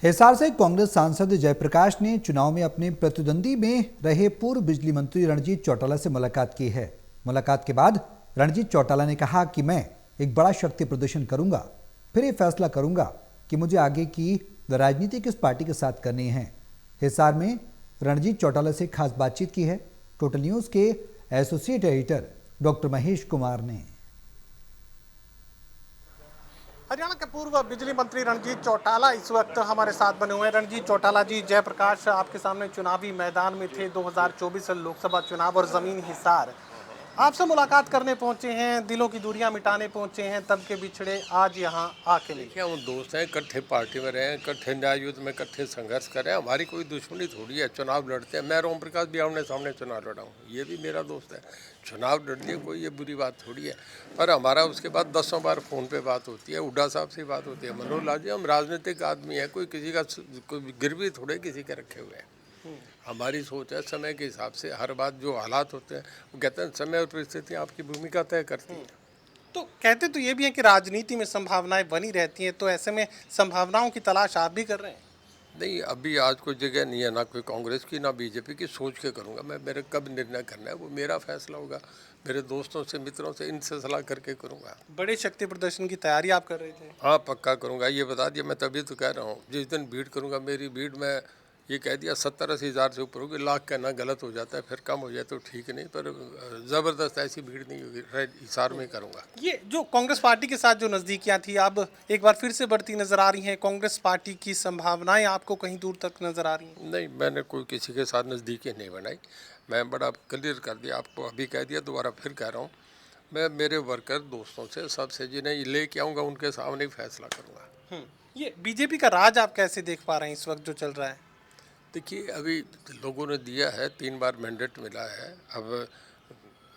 हिसार से कांग्रेस सांसद जयप्रकाश ने चुनाव में अपने प्रतिद्वंदी में रहे पूर्व बिजली मंत्री रणजीत चौटाला से मुलाकात की है। मुलाकात के बाद रणजीत चौटाला ने कहा कि मैं एक बड़ा शक्ति प्रदर्शन करूंगा, फिर ये फैसला करूंगा कि मुझे आगे की राजनीति किस पार्टी के साथ करनी है। हिसार में रणजीत चौटाला से खास बातचीत की है टोटल न्यूज के associate editor doctor Mahesh Kumar ने। हरियाणा के पूर्व बिजली मंत्री रणजीत चौटाला इस वक्त हमारे साथ बने हुए हैं। रणजीत चौटाला जी, जयप्रकाश आपके सामने चुनावी मैदान में थे। 2024 लोकसभा चुनाव और जमीन हिसार आपसे मुलाकात करने पहुंचे हैं, दिलों की दूरियां मिटाने पहुंचे हैं, तब के बिछड़े आज यहाँ आके मिले। क्या हम दोस्त हैं, इकट्ठे पार्टी में रहे, इकट्ठे न्याय युद्ध में इकट्ठे संघर्ष करें। हमारी कोई दुश्मनी थोड़ी है। चुनाव लड़ते हैं, मैं ओम प्रकाश भी आमने सामने चुनाव लड़ा हूँ, ये भी मेरा दोस्त है। चुनाव लड़ लिए, कोई ये बुरी बात थोड़ी है। पर हमारा उसके बाद 10 बार फ़ोन पे बात होती है, हुड्डा साहब से बात होती है। मनोहर लाल जी, हम राजनीतिक आदमी हैं, कोई किसी का कोई गिरवी थोड़े किसी के रखे हुए हैं। हमारी सोच है समय के हिसाब से हर बात जो हालात होते हैं, वो कहते हैं समय और परिस्थितियाँ आपकी भूमिका तय करती हैं। तो कहते तो ये भी है कि राजनीति में संभावनाएं बनी रहती हैं, तो ऐसे में संभावनाओं की तलाश आप भी कर रहे हैं? नहीं, अभी आज कोई जगह नहीं है, ना कोई कांग्रेस की ना बीजेपी की। सोच के करूंगा मैं, मेरे कब निर्णय करना है वो मेरा फैसला होगा। मेरे दोस्तों से, मित्रों से, इनसे सलाह करके करूंगा। बड़े शक्ति प्रदर्शन की तैयारी आप कर रहे थे? हाँ, पक्का करूंगा, ये बता दिया। मैं तभी तो कह रहा हूँ, जिस दिन भीड़ करूंगा, मेरी भीड़ में ये कह दिया 70-80 हज़ार से ऊपर होगी। लाख कहना गलत हो जाता है, फिर कम हो जाए तो ठीक नहीं, पर ज़बरदस्त ऐसी भीड़ नहीं होगी। हिसार में करूँगा। ये जो कांग्रेस पार्टी के साथ जो नज़दीकियां थी, अब एक बार फिर से बढ़ती नजर आ रही हैं। कांग्रेस पार्टी की संभावनाएं आपको कहीं दूर तक नजर आ रही हैं? नहीं, मैंने कोई किसी के साथ नज़दीकी नहीं बनाई। मैं बड़ा क्लियर कर दिया आपको, अभी कह दिया, दोबारा फिर कह रहा हूँ। मैं मेरे वर्कर दोस्तों से, सबसे जिन्हें लेके आऊँगा उनके सामने ही फैसला करूँगा। ये बीजेपी का राज आप कैसे देख पा रहे हैं इस वक्त जो चल रहा है? देखिए, अभी लोगों ने दिया है, 3 बार मैंडेट मिला है। अब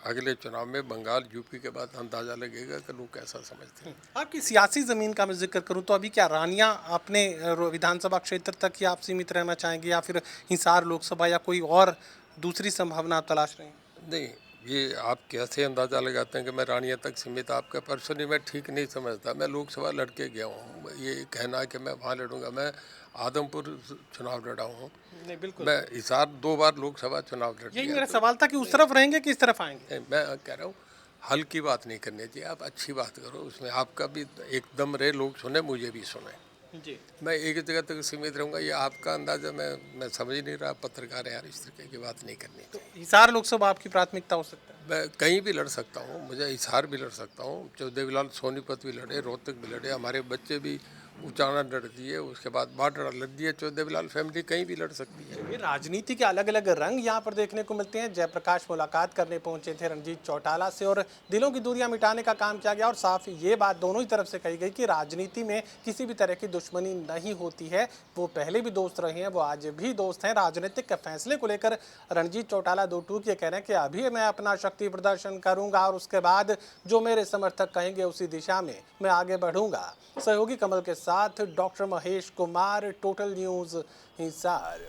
अगले चुनाव में बंगाल यूपी के बाद अंदाज़ा लगेगा कि लोग कैसा समझते हैं। आपकी सियासी ज़मीन का मैं जिक्र करूं तो अभी क्या रानियां अपने विधानसभा क्षेत्र तक ही आप सीमित रहना चाहेंगे, या फिर हिसार लोकसभा या कोई और दूसरी संभावना आप तलाश रहे हैं? नहीं, ये आप कैसे अंदाज़ा लगाते हैं कि मैं रानिया तक सीमित? आपका पर्सनली मैं ठीक नहीं समझता। मैं लोकसभा लड़के गया हूँ, ये कहना है कि मैं वहाँ लड़ूंगा। मैं आदमपुर चुनाव लड़ा हूँ। नहीं, बिल्कुल। मैं हिसार 2 बार लोकसभा चुनाव लड़ यही लिया। मेरा सवाल था कि उस तरफ रहेंगे कि इस तरफ आएंगे? मैं कह रहा हूँ, हल्की बात नहीं करनी चाहिए, आप अच्छी बात करो। उसमें आपका भी एकदम रहे, लोग सुने, मुझे भी सुने। जी। मैं एक जगह तक सीमित रहूँगा, ये आपका अंदाज़ा मैं समझ नहीं रहा। पत्रकार है यार, इस तरह की बात नहीं करनी चाहिए। हिसार लोकसभा आपकी प्राथमिकता हो सकता है? मैं कहीं भी लड़ सकता हूँ, मुझे हिसार भी लड़ सकता हूँ। चौदेवीलाल सोनीपत भी लड़े, रोहतक भी लड़े, हमारे बच्चे भी ऊंचाना लड़ दिए, उसके बाद बाटड़ा लड़ दिए। चौदेवीलाल फैमिली कहीं भी लड़ सकती है। ये राजनीति के अलग अलग रंग यहाँ पर देखने को मिलते हैं। जयप्रकाश मुलाकात करने पहुंचे थे रणजीत चौटाला से और दिलों की दूरियां मिटाने का काम किया गया, और साफ ये बात दोनों ही तरफ से कही गई कि राजनीति में किसी भी तरह की दुश्मनी नहीं होती है। वो पहले भी दोस्त रहे हैं, वो आज भी दोस्त हैं। राजनीतिक फैसले को लेकर रणजीत चौटाला दो टूक ये कह रहे हैं कि अभी मैं अपना शक्ति प्रदर्शन करूंगा और उसके बाद जो मेरे समर्थक कहेंगे उसी दिशा में मैं आगे बढ़ूंगा। सहयोगी कमल के साथ doctor Mahesh Kumar, total news Hisar.